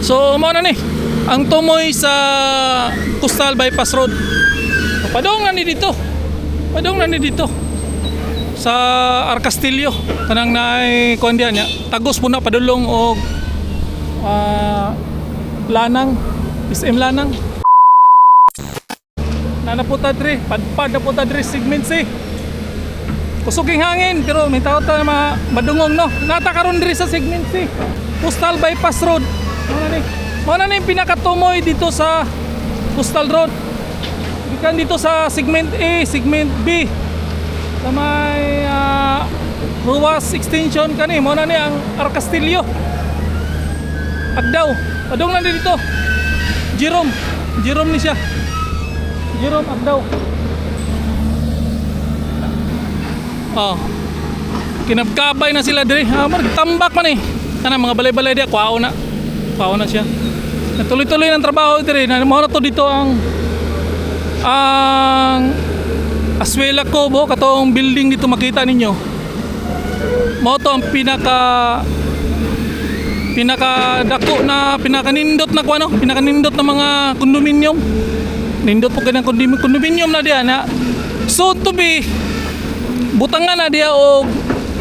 So mao na ni ang tumoy sa Coastal Bypass Road. Padong na ni dito. Padong na ni dito sa Arcastillo. Kanang naay kuan diyan nya. Tagos po na padulong og Lanang, SM Lanang. Nanaputa dre, padpad na puta dre segment C. Kusog ang hangin pero may tao ta madungong no. Nata karon dre sa segment C. Coastal Bypass Road. Mao na ni pinakatumoy dito sa Coastal Road. Gikan dito sa segment A, segment B. Sa may Ruas extension kani mao na ni ang Arcastillo. Agdaw. Padong na dito. Jerome ni siya. Jerome Agdaw. Kinabkabay na sila dire. Tambak man eh. Kana mga balay-balay dia kuao na. Kuao na siya. Natuloy-tuloy ng trabaho dire. Mao na to dito ang Aswela Cobo katong building dito makita ninyo. Mao to ang pinakadako na pinakanindot na kuano, pinakanindot na mga kondominium. Nindot po kanang kondominium na diya na so to be butangan na diya og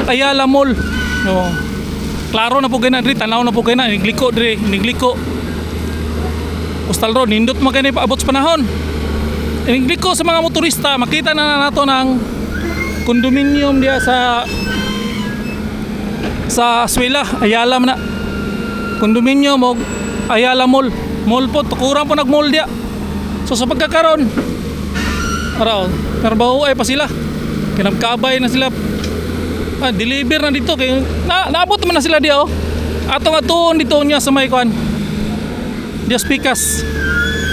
Ayala Mall. No. Klaro na po gina diri, tanaw na po gina, nigliko diri, nigliko. Coastal Road nindot man kani paabot sa panahon. Nigliko sa mga motorista, makita na nato ng kondominium diya sa Aswela, Ayala man na. Kondominium o Ayala Mall. Mall po, tukuran po nag-mall dia. So sa pagkakaroon trabaho ay pa sila. Kinabkabay na sila. Deliver na dito kay naabot man na sila dia oh. Atong atuon dito niya sa may kuan. Dias Pikas.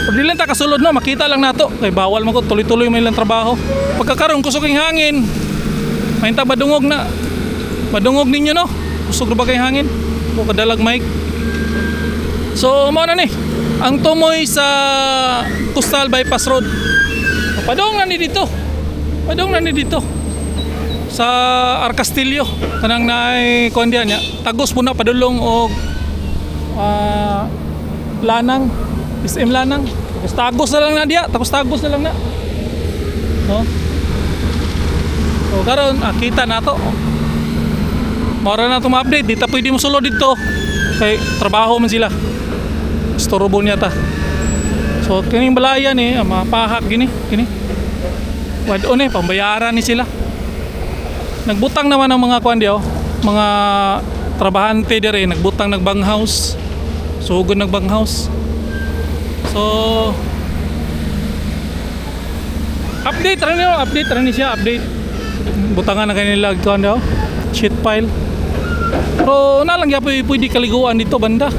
Pag dilan ta kasulod no, makita lang nato kay bawal man ko tuloy-tuloy man ilang trabaho. Pagkakaroon kusog ang hangin. Mahinta badungog na. Badungog ninyo no. Kusog ra ba kay hangin? O kadalag mic. So mao na ni ang tumoy sa Coastal Bypass Road. Padong na ni dito. Padong na ni dito sa Arcastillo. Kanang naay kuan diyan nya. Tagos po na padulong og Lanang, SM Lanang. Tagos na lang na diya. Tagos na lang na. No? So karon kita na to. Mora na itong update. Di ta pwede mo sulod dito kay trabaho man sila. Istorbo niya ta. So kining balayan eh mapahak gini. Wadon eh pambayaran ni sila. Nagbutang naman ang mga kuan diyo, mga trabahante dire nagbutang nagbanghouse. Sugod nagbanghouse. So update rin siya. Butangan na kanila kuan diyo. Sheet pile. Pero nalang gyapon pwede kaliguan dito banda.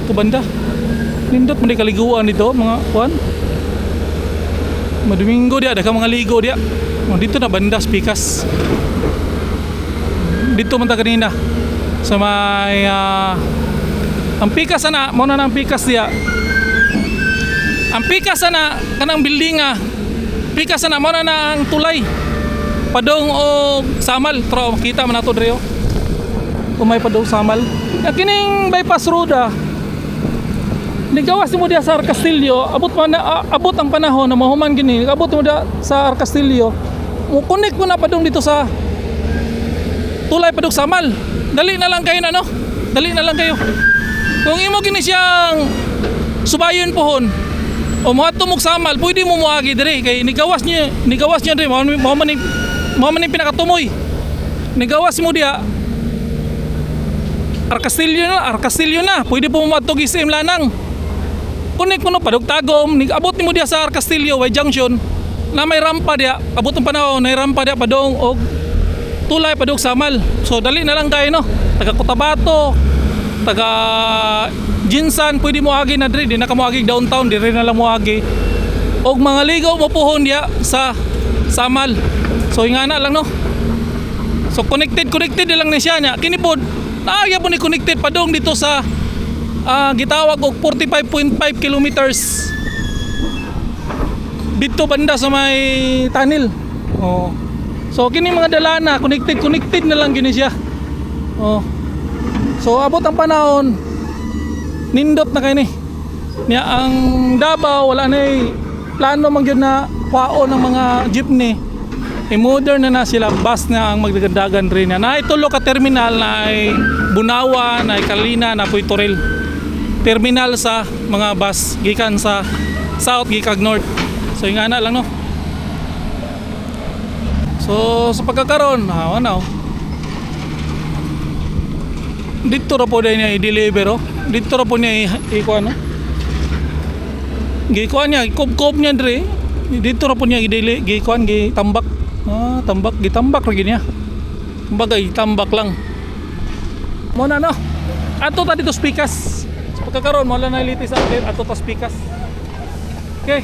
Ito banda. Nindot mo di kaliguan dito mga kuan. Madomingo dia, ada mga ligo dia. Dito na banda Pikas. Dito man ta kanina sa may ang Pikas ana, mo na ang Pikas dia. Ang Pikas ana kanang building Pikas ana mo na ang tulay. Padong o Samal, tro kita man nato dre. Kumay padong Samal. Kining bypass road nigawas mo dia sa Arcastillo, abot ang panahon na mahuman gini, abot mo dia sa Arcastillo. Mo connect mo na padung dito sa tulay padung Samal. Dali na lang kayo na no. Dali na lang kayo. Kung imo gini siyang subayon pohon o mo ato Samal, pwede mo moagi dire kay nigawas niya dire mo man ni pinakatumoy. Nigawas mo dia Arcastillo na. Pwede po mo ato SM Lanang. Connect mo no padugtagom, abot nimo dia sa Arcastillo way junction na may rampa dia. Abot ang panahon na rampa dia padong og tulay padung Samal. So dali na lang kayo no. Taga Cotabato, taga Jinsan, pwede mo agi na diri, di na ka mo agi downtown, diri na lang mo agi. Og mga ligaw mo pohon dia sa Samal. So ingana lang no. So connected lang ni siya nya. Kini pod naaya po ni connected padong dito sa gitawag og 45.5 kilometers dito banda sa may tunnel. So kini mga dalana connected na lang gini siya. So abot ang panahon nindot na kayo ni. Niya ang Davao wala na plano man gyud na kwao ng mga jeepney. Modern na sila, bus na ang magdagandagan rin na itulo ka terminal na ay Bunawa, na ay Kalina, na Puerto Real. Terminal sa mga bus gikan sa south gikag north. So yung ana lang no. So sa pagkakaroon, dito ra po niya i-deliver oh. Dito ra po niya ikuan no. Gikuan niya, kob niya dire. Dito ra po niya gikuan gitambak. Gitambak ra niya. Kumbaga itambak lang. Mo na no. Ato ta dito speakers. Sa pagkakaroon mo lang na litis update ato ta speakers. Okay.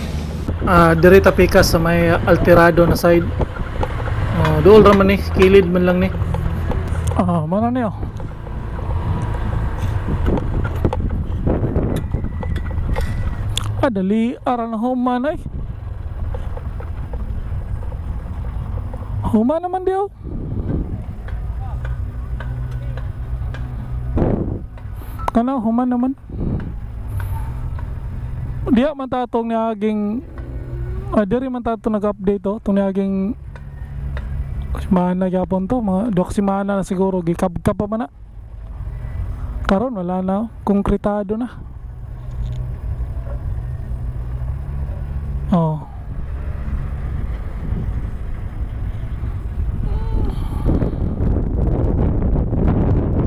Dire ta pikas sa may alterado na side. Dool ra man ni, kilid man lang ni. Mana niyo. Dali aran human ay. Human naman diyo. Kana human naman. Diya man tatong niaging diri man tatong nag-update to, tong niaging semana gyapon to, mga 2 semana na siguro gikabkab pa man na. Karon wala na, konkretado na.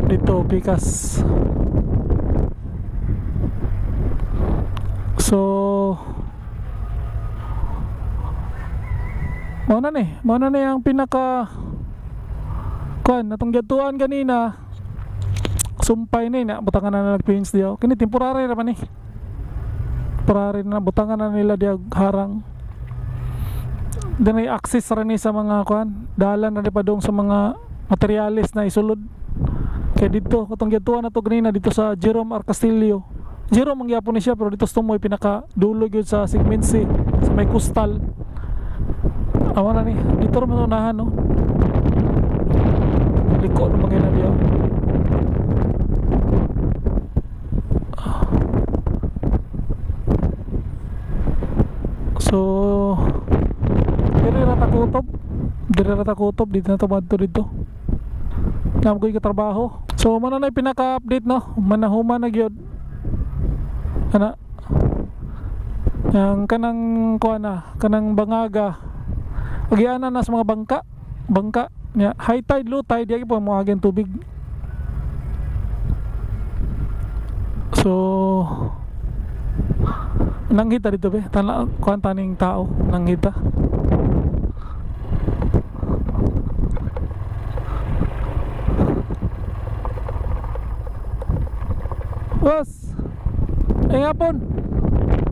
Dito pikas. So Mao na yung pinaka kuan natong gatuan kanina. Sumpay na butangan na nagpins diyo. Kini temporary ra man ni. Temporary na butangan na nila diyo harang. Dinay access ra ni sa mga kuan, dalan na pa dong sa mga materialis na isulod. Kaya dito katong gatuan na to kanina dito sa Jerome R. Castillo. Jerome ang gyapon ni siya pero dito tumoy pinaka dulo gyud sa segment C sa may coastal. Awan na ni, dito rin matunahan no. Liko naman kayo na diyo. So Diri rata kutob dito na tumadto dito. Nam ko trabaho. So man na pinaka-update no. Manahuman na gyud. Kana yang kanang kuana, kanang bangaga. Agiana na sa mga bangka nya high tide low tide yagi po mo agin tubig. So nanghita dito be tana kuan taning tao nanghita. Boss ngapon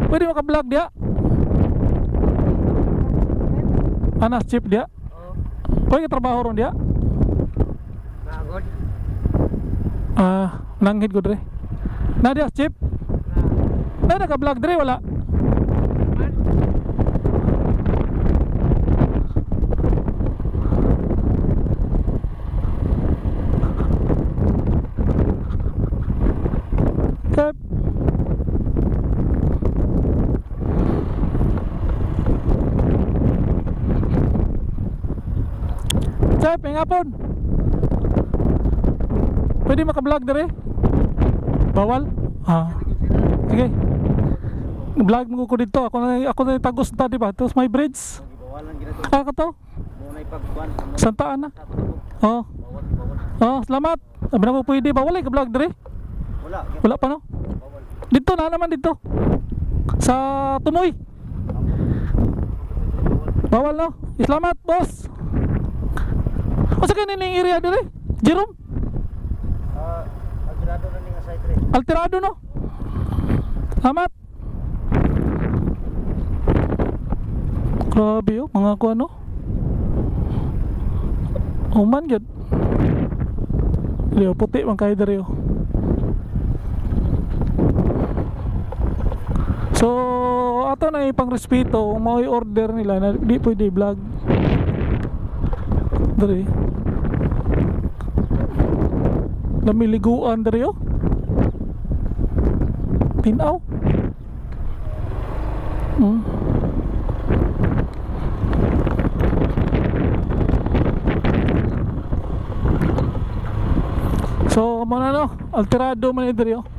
pwede maka-vlog dia anas chip dia. Pwede trabaho ron dia. Nanghit ko dre. Na dia chip. Na naka-vlog dre wala. Chip. Chef, ngapon. Pwede maka-vlog dere? Bawal? Sige. Vlog mo ko dito. Ako na tagos ta di ba? Tapos may bridge. Ka to? Santaan na. Salamat. Sabi na ko pwede bawal ka-vlog dere? Wala pa no? Dito na naman dito. Sa Tumoy. Bawal no? Salamat, boss. Masa ka niling area dire? Jerome? Alterado na nga side re. Alterado no? Salamat. Grabe oh, mga kuan no. Human gyud. Leo puti man kay dire oh. So ato na ipang respeto, mo i-order nila na di pwede vlog. Dari namiliguan dari oh. Tinaw. Hmm. So, muna no, alterado man ito rin.